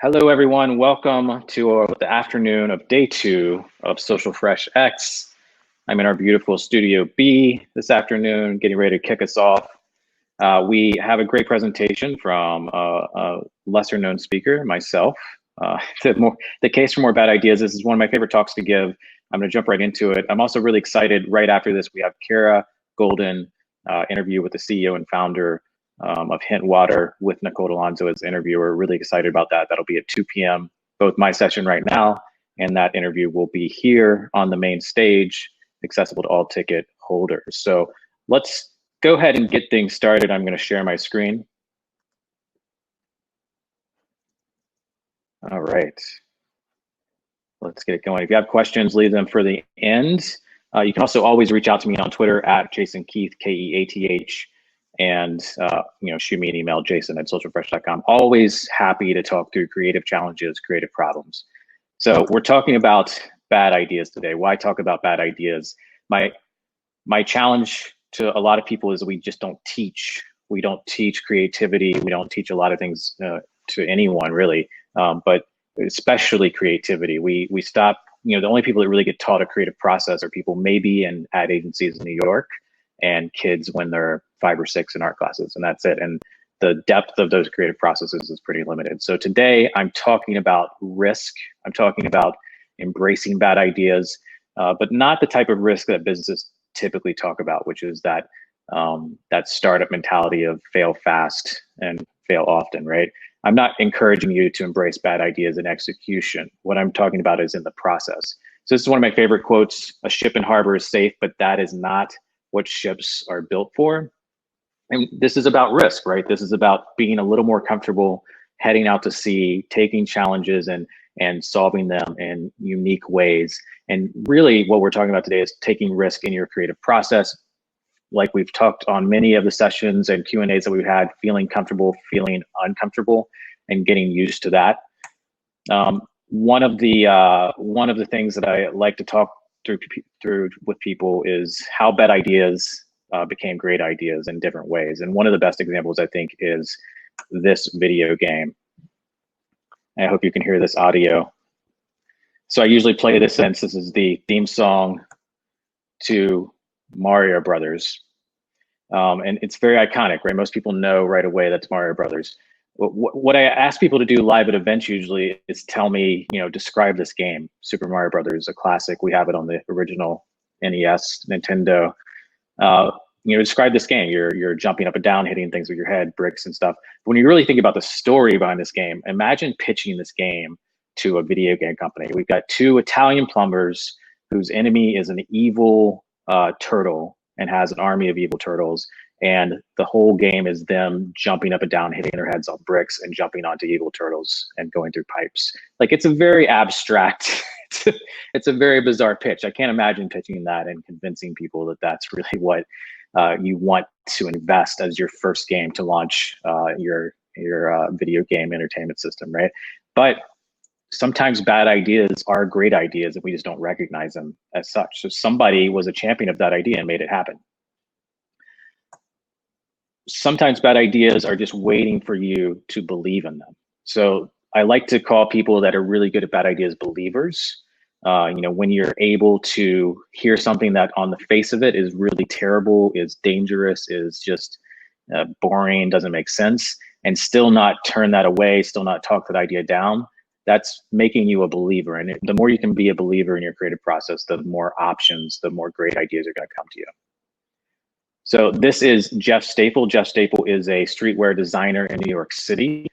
Hello, everyone. Welcome to the afternoon of day 2 of Social Fresh X. I'm in our beautiful Studio B this afternoon, getting ready to kick us off. We have a great presentation from a lesser known speaker, myself. The case for more bad ideas. This is one of my favorite talks to give. I'm going to jump right into it. I'm also really excited. Right after this, we have Kara Golden interview with the CEO and founder of Hint Water with Nicole Alonso as interviewer. Really excited about that. That'll be at 2 p.m. Both my session right now and that interview will be here on the main stage, accessible to all ticket holders. So let's go ahead and get things started. I'm going to share my screen. All right. Let's get it going. If you have questions, leave them for the end. You can also always reach out to me on Twitter at Jason Keith, Keath, and shoot me an email, jason@socialfresh.com. Always happy to talk through creative challenges, creative problems. So we're talking about bad ideas today. Why talk about bad ideas? My challenge to a lot of people is we just don't teach. We don't teach creativity. We don't teach a lot of things to anyone really, but especially creativity. We stop, the only people that really get taught a creative process are people maybe in ad agencies in New York and kids when they're 5 or 6 in art classes, and that's it. And the depth of those creative processes is pretty limited. So today I'm talking about risk. I'm talking about embracing bad ideas, but not the type of risk that businesses typically talk about, which is that startup mentality of fail fast and fail often, right? I'm not encouraging you to embrace bad ideas in execution. What I'm talking about is in the process. So this is one of my favorite quotes: "A ship in harbor is safe, but that is not what ships are built for." And this is about risk, right? This is about being a little more comfortable heading out to sea, taking challenges and solving them in unique ways. And really what we're talking about today is taking risk in your creative process. Like we've talked on many of the sessions and Q&As that we've had, feeling comfortable, feeling uncomfortable, and getting used to that. One of the things that I like to talk through with people is how bad ideas became great ideas in different ways. And one of the best examples, I think, is this video game. I hope you can hear this audio. So I usually play this since this is the theme song to Mario Brothers. And it's very iconic, right? Most people know right away that's Mario Brothers. What I ask people to do live at events usually is tell me, describe this game, Super Mario Brothers, a classic. We have it on the original NES, Nintendo. Describe this game. You're jumping up and down, hitting things with your head, bricks and stuff. When you really think about the story behind this game, imagine pitching this game to a video game company. We've got 2 Italian plumbers whose enemy is an evil turtle and has an army of evil turtles. And the whole game is them jumping up and down, hitting their heads on bricks and jumping onto evil turtles and going through pipes. Like, it's a very abstract, it's a very bizarre pitch. I can't imagine pitching that and convincing people that that's really what you want to invest as your first game to launch your video game entertainment system, right? But sometimes bad ideas are great ideas and we just don't recognize them as such. So somebody was a champion of that idea and made it happen. Sometimes bad ideas are just waiting for you to believe in them. So I like to call people that are really good at bad ideas believers. When you're able to hear something that on the face of it is really terrible, is dangerous, is just boring, doesn't make sense, and still not turn that away, still not talk that idea down, that's making you a believer. And the more you can be a believer in your creative process, the more options, the more great ideas are going to come to you. So this is Jeff Staple. Jeff Staple is a streetwear designer in New York City.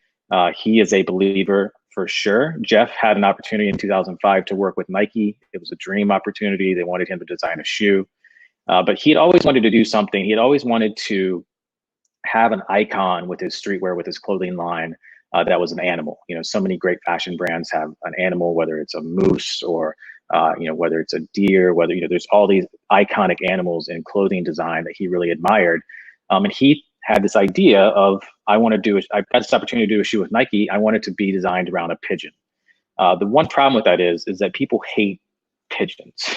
He is a believer for sure. Jeff had an opportunity in 2005 to work with Nike. It was a dream opportunity. They wanted him to design a shoe, but he had always wanted to do something. He had always wanted to have an icon with his streetwear, with his clothing line, that was an animal. So many great fashion brands have an animal, whether it's a moose or whether it's a deer, whether there's all these iconic animals in clothing design that he really admired. And he had this idea of, I've got this opportunity to do a shoe with Nike. I want it to be designed around a pigeon. The one problem with that is that people hate pigeons.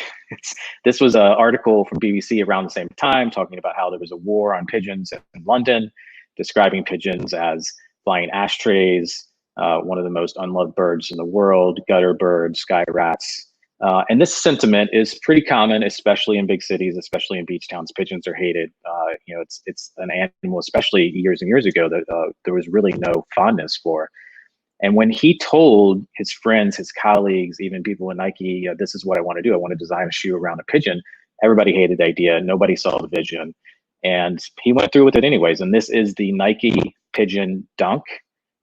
This was an article from BBC around the same time talking about how there was a war on pigeons in London, describing pigeons as flying ashtrays, one of the most unloved birds in the world, gutter birds, sky rats. And this sentiment is pretty common, especially in big cities, especially in beach towns. Pigeons are hated. It's an animal, especially years and years ago, that there was really no fondness for. And when he told his friends, his colleagues, even people in Nike, this is what I want to do. I want to design a shoe around a pigeon. Everybody hated the idea. Nobody saw the vision. And he went through with it anyways. And this is the Nike Pigeon Dunk.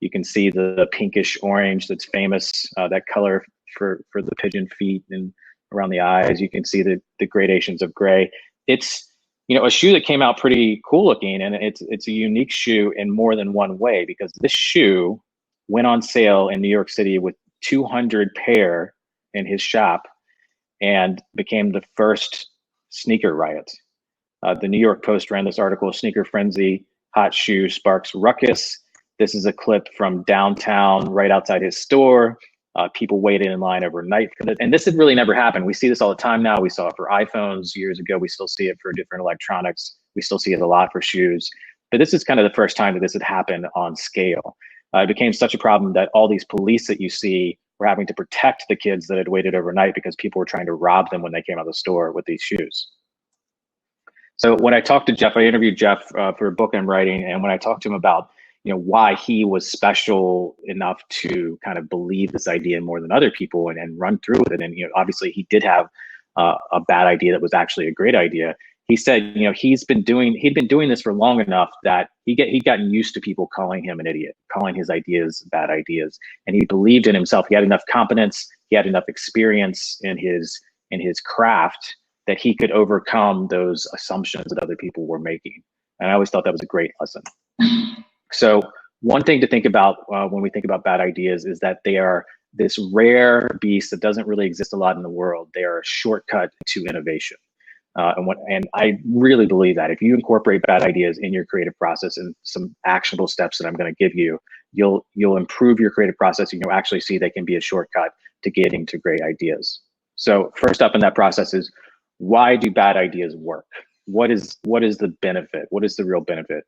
You can see the pinkish orange that's famous, that color for the pigeon feet and around the eyes. You can see the gradations of gray. It's a shoe that came out pretty cool looking, and it's a unique shoe in more than one way, because this shoe went on sale in New York City with 200 pair in his shop and became the first sneaker riot. The New York Post ran this article, "Sneaker Frenzy, Hot Shoe Sparks Ruckus." This is a clip from downtown, right outside his store. People waited in line overnight for it. And this had really never happened. We see this all the time now. We saw it for iPhones years ago. We still see it for different electronics. We still see it a lot for shoes. But this is kind of the first time that this had happened on scale. It became such a problem that all these police that you see were having to protect the kids that had waited overnight because people were trying to rob them when they came out of the store with these shoes. So when I talked to Jeff, I interviewed Jeff for a book I'm writing, and when I talked to him about why he was special enough to kind of believe this idea more than other people and run through with it, and obviously he did have a bad idea that was actually a great idea. He said he'd been doing this for long enough that he'd gotten used to people calling him an idiot, calling his ideas bad ideas, and he believed in himself. He had enough competence, he had enough experience in his craft that he could overcome those assumptions that other people were making. And I always thought that was a great lesson. So one thing to think about when we think about bad ideas is that they are this rare beast that doesn't really exist a lot in the world. They are a shortcut to innovation. And I really believe that if you incorporate bad ideas in your creative process and some actionable steps that I'm going to give you, you'll improve your creative process, and you'll actually see they can be a shortcut to getting to great ideas. So first up in that process is, why do bad ideas work? What is the benefit? What is the real benefit?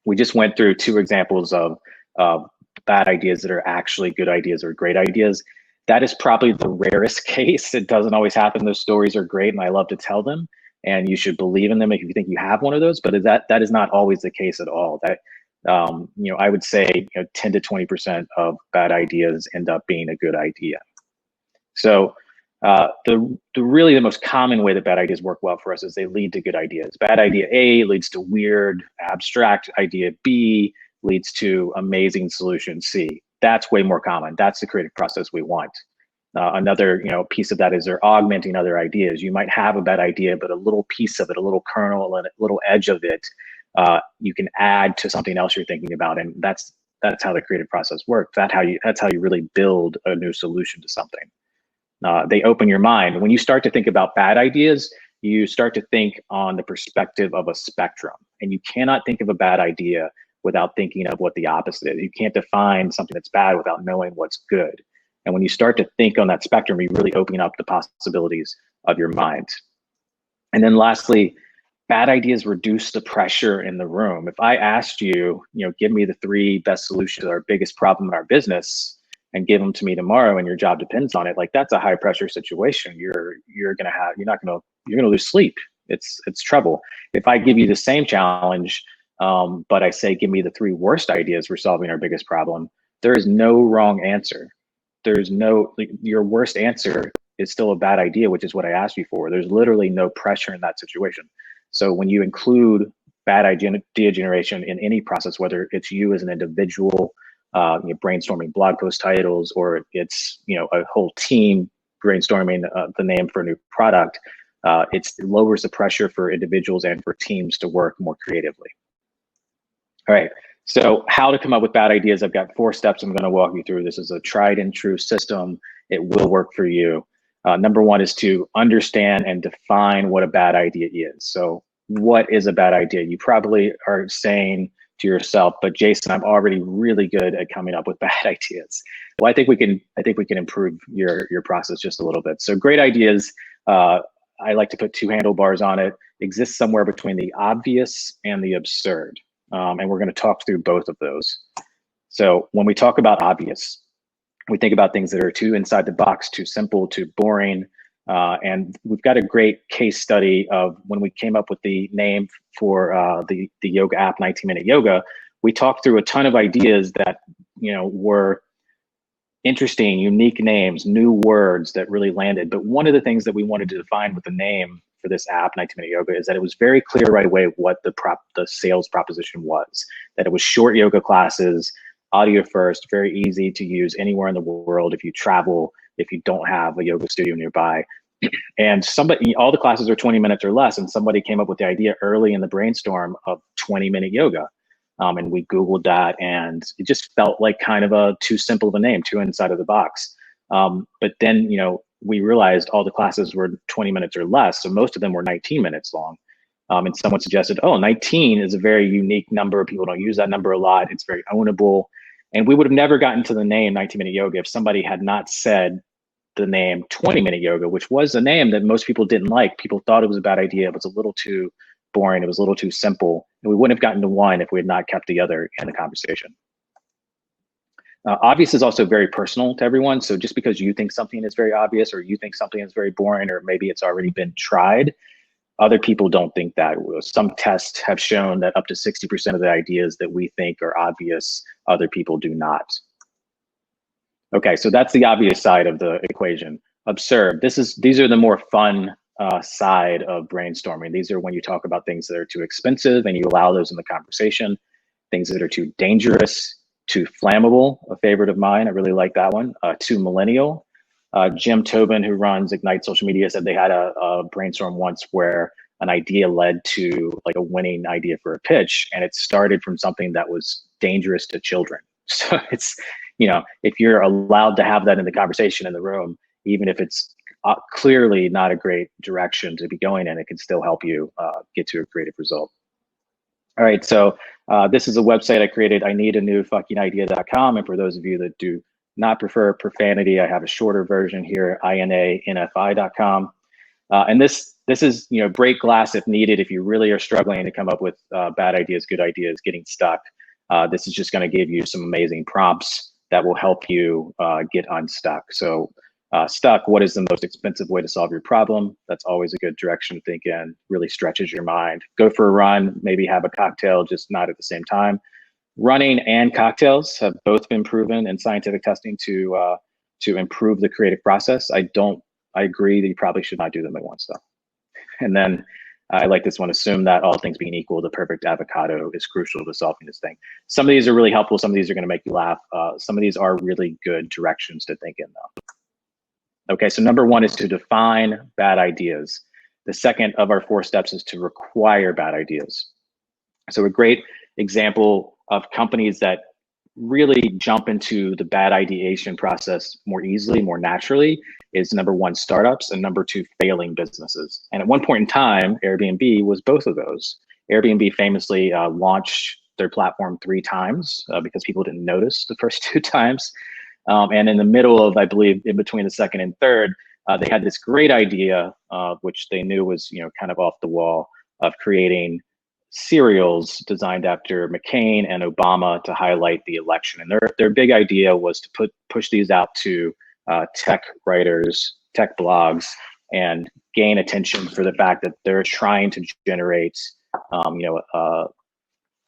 We just went through two examples of bad ideas that are actually good ideas or great ideas. That is probably the rarest case. It doesn't always happen. Those stories are great, and I love to tell them, and you should believe in them if you think you have one of those, but that is not always the case at all. That I would say 10 to 20% of bad ideas end up being a good idea. So the most common way that bad ideas work well for us is they lead to good ideas. Bad idea A leads to weird, abstract idea B leads to amazing solution C. That's way more common. That's the creative process we want. Another piece of that is they're augmenting other ideas. You might have a bad idea, but a little piece of it, a little kernel, a little edge of it, you can add to something else you're thinking about, and that's how the creative process works. That's how you really build a new solution to something. They open your mind. When you start to think about bad ideas, you start to think on the perspective of a spectrum, and you cannot think of a bad idea without thinking of what the opposite is. You can't define something that's bad without knowing what's good. And when you start to think on that spectrum, you're really opening up the possibilities of your mind. And then lastly, bad ideas reduce the pressure in the room. If I asked you, give me the 3 best solutions to our biggest problem in our business, and give them to me tomorrow, and your job depends on it, like, that's a high pressure situation. You're gonna lose sleep. It's trouble. If I give you the same challenge, but I say, give me the 3 worst ideas for solving our biggest problem, there is no wrong answer. Your worst answer is still a bad idea, which is what I asked you for. There's literally no pressure in that situation. So when you include bad idea generation in any process, whether it's you as an individual, brainstorming blog post titles, or it's a whole team brainstorming the name for a new product, it lowers the pressure for individuals and for teams to work more creatively. All right, so how to come up with bad ideas. I've got 4 steps I'm going to walk you through. This is a tried and true system. It will work for you. Number 1 is to understand and define what a bad idea is. So what is a bad idea? You probably are saying to yourself, but Jason, I'm already really good at coming up with bad ideas. Well, I think we can improve your process just a little bit. So great ideas, I like to put 2 handlebars on it, exist somewhere between the obvious and the absurd. And we're going to talk through both of those. So when we talk about obvious, we think about things that are too inside the box, too simple, too boring. And we've got a great case study of when we came up with the name for the yoga app, 19-Minute Yoga. We talked through a ton of ideas that were interesting, unique names, new words that really landed. But one of the things that we wanted to define with the name for this app, 19-Minute Yoga, is that it was very clear right away what the sales proposition was. That it was short yoga classes, audio first, very easy to use anywhere in the world if you travel, if you don't have a yoga studio nearby. And all the classes are 20 minutes or less, and somebody came up with the idea early in the brainstorm of 20-minute yoga. And we Googled that, and it just felt like kind of a too simple of a name, too inside of the box. But then, we realized all the classes were 20 minutes or less. So most of them were 19 minutes long. And someone suggested, 19 is a very unique number. People don't use that number a lot. It's very ownable. And we would have never gotten to the name 19-Minute Yoga if somebody had not said the name 20-Minute Yoga, which was a name that most people didn't like. People thought it was a bad idea. It was a little too boring. It was a little too simple. And we wouldn't have gotten to one if we had not kept the other in the conversation. Obvious is also very personal to everyone. So just because you think something is very obvious, or you think something is very boring, or maybe it's already been tried, other people don't think that. Some tests have shown that up to 60% of the ideas that we think are obvious, other people do not. Okay, so that's the obvious side of the equation. Absurd. These are the more fun side of brainstorming. These are when you talk about things that are too expensive and you allow those in the conversation. Things that are too dangerous, too flammable, a favorite of mine. I really like that one. Too millennial. Jim Tobin, who runs Ignite Social Media, said they had a brainstorm once where an idea led to like a winning idea for a pitch, and it started from something that was dangerous to children. So it's, if you're allowed to have that in the conversation in the room, even if it's clearly not a great direction to be going in, it can still help you get to a creative result. All right, so this is a website I created, ineedanewfuckingidea.com. And for those of you that do not prefer profanity, I have a shorter version here, inanfi.com. And this is, break glass if needed. If you really are struggling to come up with bad ideas, good ideas, getting stuck, this is just going to give you some amazing prompts that will help you get unstuck. So stuck, what is the most expensive way to solve your problem? That's always a good direction to think in, really stretches your mind. Go for a run, maybe have a cocktail, just not at the same time. Running and cocktails have both been proven in scientific testing to improve the creative process. I agree that you probably should not do them at once though. And then I like this one, assume that all things being equal, the perfect avocado is crucial to solving this thing. Some of these are really helpful. Some of these are going to make you laugh. Some of these are really good directions to think in though. Okay, so number one is to define bad ideas. The second of our 4 steps is to require bad ideas. So a great example of companies that really jump into the bad ideation process more easily, more naturally, is number 1, startups, and number 2, failing businesses. And at one point in time, Airbnb was both of those. Airbnb famously launched their platform 3 times because people didn't notice the first 2 times. And in the middle of, I believe, in between the second and third, they had this great idea, which they knew was, kind of off the wall, of creating serials designed after McCain and Obama to highlight the election. And their big idea was to push these out to tech writers, tech blogs, and gain attention for the fact that they're trying to generate,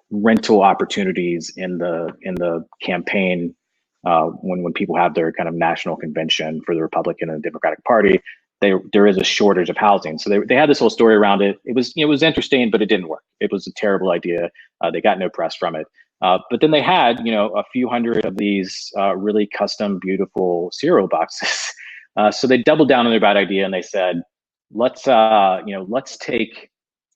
rental opportunities in the campaign. When people have their kind of national convention for the Republican and the Democratic Party, there is a shortage of housing. So they had this whole story around it. It was interesting, but it didn't work. It was a terrible idea. They got no press from it. But then they had a few hundred of these really custom, beautiful cereal boxes. So they doubled down on their bad idea and they said, let's take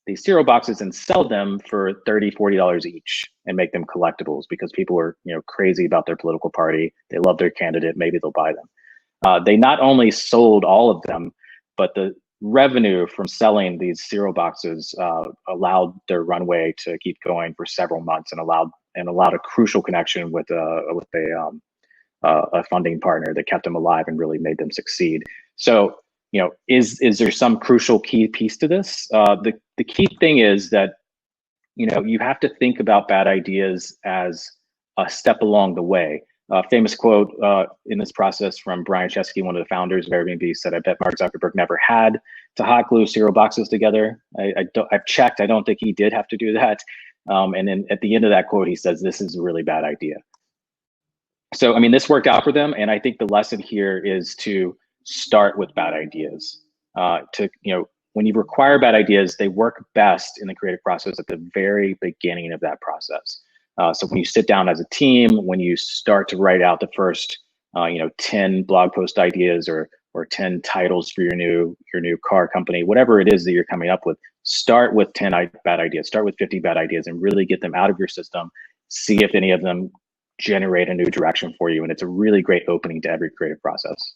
these cereal boxes and sell them for $30, $40 each and make them collectibles, because people are crazy about their political party. They love their candidate. Maybe they'll buy them. They not only sold all of them, but the revenue from selling these cereal boxes allowed their runway to keep going for several months, and allowed a crucial connection with a funding partner that kept them alive and really made them succeed. So, is there some crucial key piece to this? The key thing is that, you have to think about bad ideas as a step along the way. Famous quote in this process from Brian Chesky, one of the founders of Airbnb, said, "I bet Mark Zuckerberg never had to hot glue cereal boxes together." I've checked. I don't think he did have to do that. And then at the end of that quote, he says, "This is a really bad idea." So, I mean, this worked out for them. And I think the lesson here is to start with bad ideas. When you require bad ideas, they work best in the creative process at the very beginning of that process. So when you sit down as a team, when you start to write out the first, 10 blog post ideas or 10 titles for your new car company, whatever it is that you're coming up with, start with 10 bad ideas, start with 50 bad ideas, and really get them out of your system. See if any of them generate a new direction for you. And it's a really great opening to every creative process.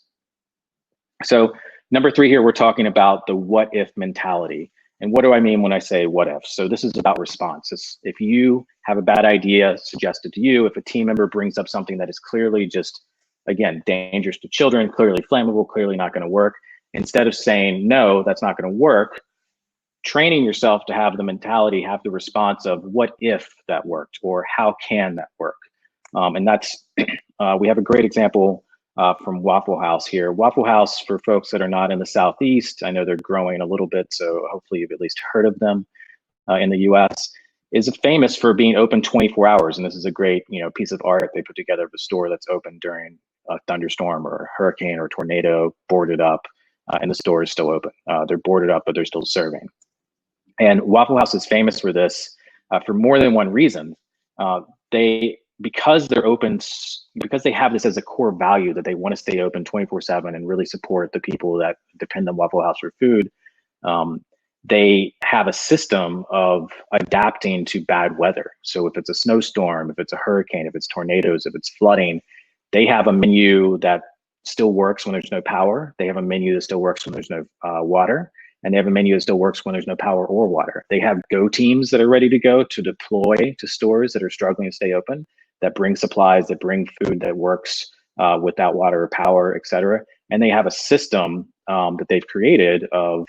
So number 3 here, we're talking about the what if mentality. And what do I mean when I say what if? So this is about response. If you have a bad idea suggested to you, if a team member brings up something that is clearly just, again, dangerous to children, clearly flammable, clearly not going to work, instead of saying, no, that's not going to work, training yourself to have the mentality, have the response of what if that worked, or how can that work? And that's, we have a great example from Waffle House here. Waffle House, for folks that are not in the Southeast, I know they're growing a little bit, so hopefully you've at least heard of them in the US, is famous for being open 24 hours. And this is a great piece of art they put together of a store that's open during a thunderstorm or a hurricane or a tornado, boarded up, and the store is still open. They're boarded up, but they're still serving. And Waffle House is famous for this for more than one reason. Because they're open, because they have this as a core value that they want to stay open 24/7 and really support the people that depend on Waffle House for food, they have a system of adapting to bad weather. So if it's a snowstorm, if it's a hurricane, if it's tornadoes, if it's flooding, they have a menu that still works when there's no power. They have a menu that still works when there's no water. And they have a menu that still works when there's no power or water. They have go teams that are ready to go to deploy to stores that are struggling to stay open, that bring supplies, that bring food that works without water or power, et cetera. And they have a system that they've created of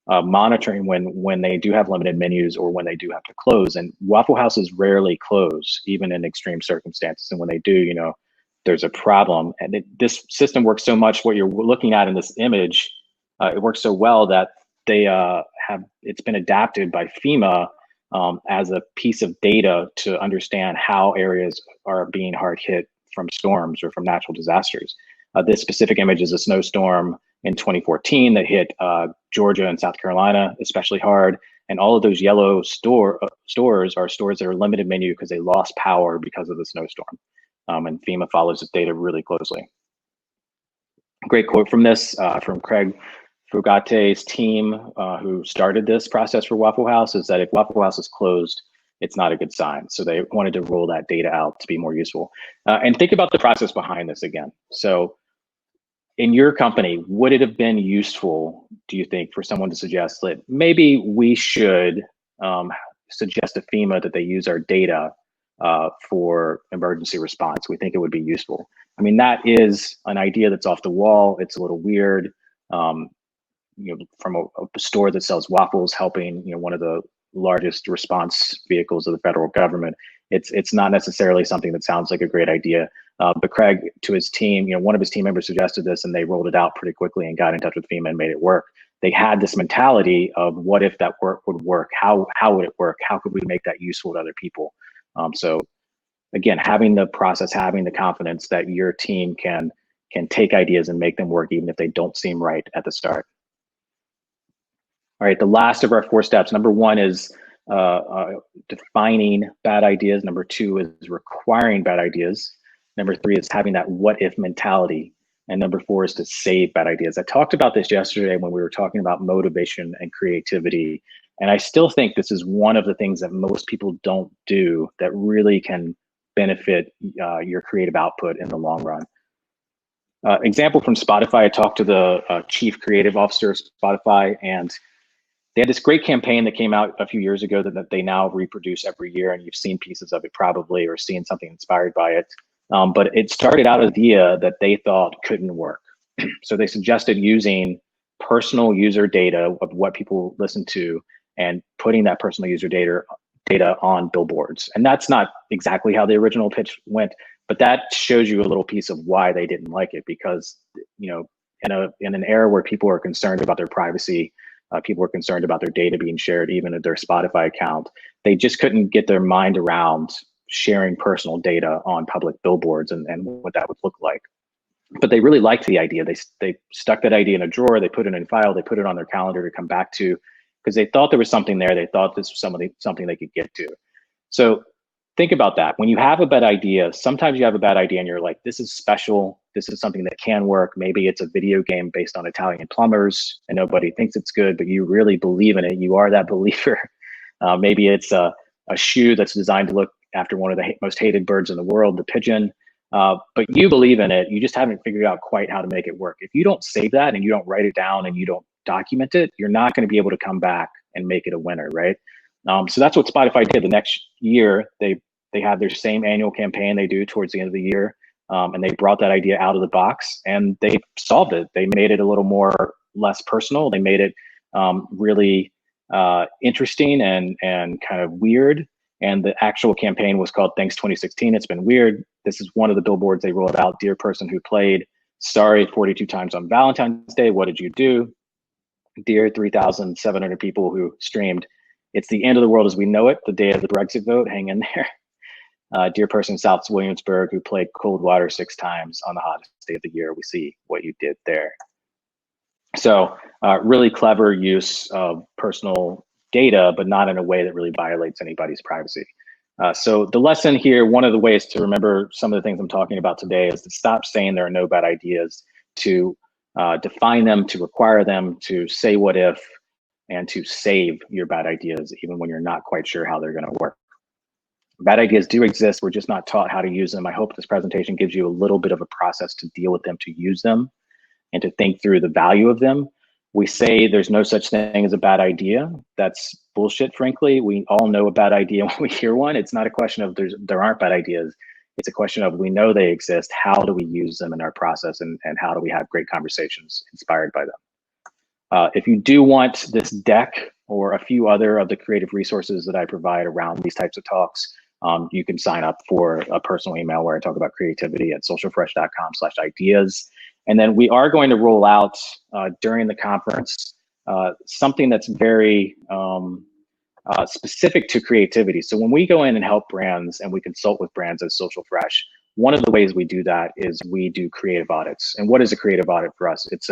monitoring when they do have limited menus or when they do have to close. And Waffle Houses rarely close, even in extreme circumstances. And when they do, there's a problem. And this system works so much, what you're looking at in this image, it works so well that it's been adapted by FEMA as a piece of data to understand how areas are being hard hit from storms or from natural disasters. This specific image is a snowstorm in 2014 that hit Georgia and South Carolina especially hard. And all of those yellow stores are stores that are limited menu because they lost power because of the snowstorm. And FEMA follows this data really closely. Great quote from this, from Craig Fugate's team, who started this process for Waffle House, is that if Waffle House is closed, it's not a good sign. So they wanted to roll that data out to be more useful. And think about the process behind this again. So in your company, would it have been useful, do you think, for someone to suggest that maybe we should suggest to FEMA that they use our data for emergency response? We think it would be useful. I mean, that is an idea that's off the wall. It's a little weird. From a store that sells waffles, helping one of the largest response vehicles of the federal government, it's not necessarily something that sounds like a great idea. But Craig, to his team, one of his team members suggested this, and they rolled it out pretty quickly and got in touch with FEMA and made it work. They had this mentality of what if that work would work? How would it work? How could we make that useful to other people? So again, having the process, having the confidence that your team can take ideas and make them work even if they don't seem right at the start. All right, the last of our 4 steps. Number 1 is defining bad ideas. Number 2 is requiring bad ideas. Number 3 is having that what if mentality. And number 4 is to save bad ideas. I talked about this yesterday when we were talking about motivation and creativity. And I still think this is one of the things that most people don't do that really can benefit your creative output in the long run. Example from Spotify, I talked to the chief creative officer of Spotify, and they had this great campaign that came out a few years ago that they now reproduce every year, and you've seen pieces of it probably or seen something inspired by it. But it started out an idea that they thought couldn't work. So they suggested using personal user data of what people listen to and putting that personal user data on billboards. And that's not exactly how the original pitch went, but that shows you a little piece of why they didn't like it, because, you know, in an era where people are concerned about their privacy, people are concerned about their data being shared, even at their Spotify account, they just couldn't get their mind around sharing personal data on public billboards and what that would look like. But they really liked the idea. They stuck that idea in a drawer, they put it in a file, they put it on their calendar to come back to, because they thought there was something there. They thought this was something they could get to. So think about that. When you have a bad idea, sometimes you have a bad idea and you're like, this is special. This is something that can work. Maybe it's a video game based on Italian plumbers and nobody thinks it's good, but you really believe in it. You are that believer. Maybe it's a shoe that's designed to look after one of the most hated birds in the world, the pigeon. But you believe in it. You just haven't figured out quite how to make it work. If you don't save that and you don't write it down and you don't document it, you're not going to be able to come back and make it a winner, right? So that's what Spotify did. The next year, they had their same annual campaign they do towards the end of the year, and they brought that idea out of the box and they solved it. They made it a little more less personal. They made it really interesting and kind of weird. And the actual campaign was called Thanks 2016. It's been weird. This is one of the billboards they rolled out. Dear person who played, sorry 42 times on Valentine's Day. What did you do? Dear 3,700 people who streamed, it's the end of the world as we know it, the day of the Brexit vote, hang in there. Dear person South Williamsburg who played cold water 6 times on the hottest day of the year, we see what you did there. So really clever use of personal data, but not in a way that really violates anybody's privacy. So the lesson here, one of the ways to remember some of the things I'm talking about today is to stop saying there are no bad ideas, to define them, to require them, to say what if, and to save your bad ideas, even when you're not quite sure how they're going to work. Bad ideas do exist. We're just not taught how to use them. I hope this presentation gives you a little bit of a process to deal with them, to use them, and to think through the value of them. We say there's no such thing as a bad idea. That's bullshit, frankly. We all know a bad idea when we hear one. It's not a question of there aren't bad ideas. It's a question of we know they exist. How do we use them in our process, and how do we have great conversations inspired by them? If you do want this deck or a few other of the creative resources that I provide around these types of talks, you can sign up for a personal email where I talk about creativity at socialfresh.com/ideas. And then we are going to roll out during the conference something that's very specific to creativity. So when we go in and help brands and we consult with brands as Social Fresh, one of the ways we do that is we do creative audits. And what is a creative audit for us? It's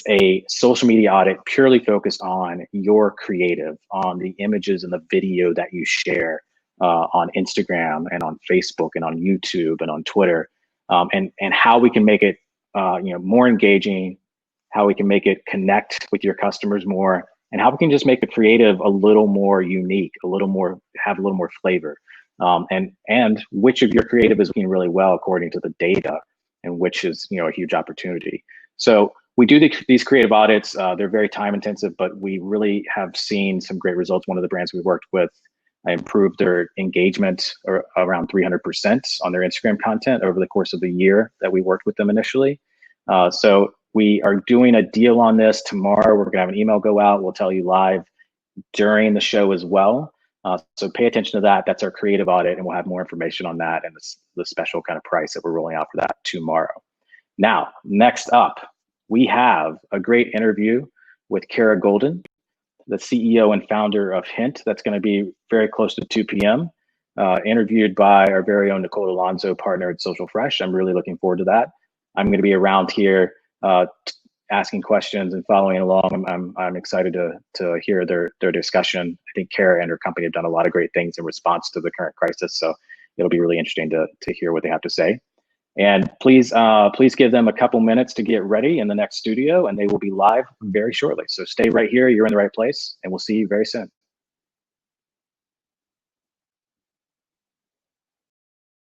a social media audit purely focused on your creative, on the images and the video that you share on Instagram and on Facebook and on YouTube and on Twitter, and how we can make it more engaging, how we can make it connect with your customers more, and how we can just make the creative a little more unique, have a little more flavor, and which of your creative is working really well according to the data, and which is a huge opportunity. So we do these creative audits. They're very time intensive, but we really have seen some great results. One of the brands we worked with improved their engagement around 300% on their Instagram content over the course of the year that we worked with them initially. So we are doing a deal on this tomorrow. We're gonna have an email go out. We'll tell you live during the show as well. So pay attention to that. That's our creative audit, and we'll have more information on that and the special kind of price that we're rolling out for that tomorrow. Now, next up, we have a great interview with Kara Golden, the CEO and founder of Hint. That's going to be very close to 2 p.m. Interviewed by our very own Nicole Alonso, partner at Social Fresh. I'm really looking forward to that. I'm going to be around here asking questions and following along. I'm excited to hear their discussion. I think Kara and her company have done a lot of great things in response to the current crisis, so it'll be really interesting to hear what they have to say. And please give them a couple minutes to get ready in the next studio, and they will be live very shortly. So stay right here. You're in the right place, and we'll see you very soon.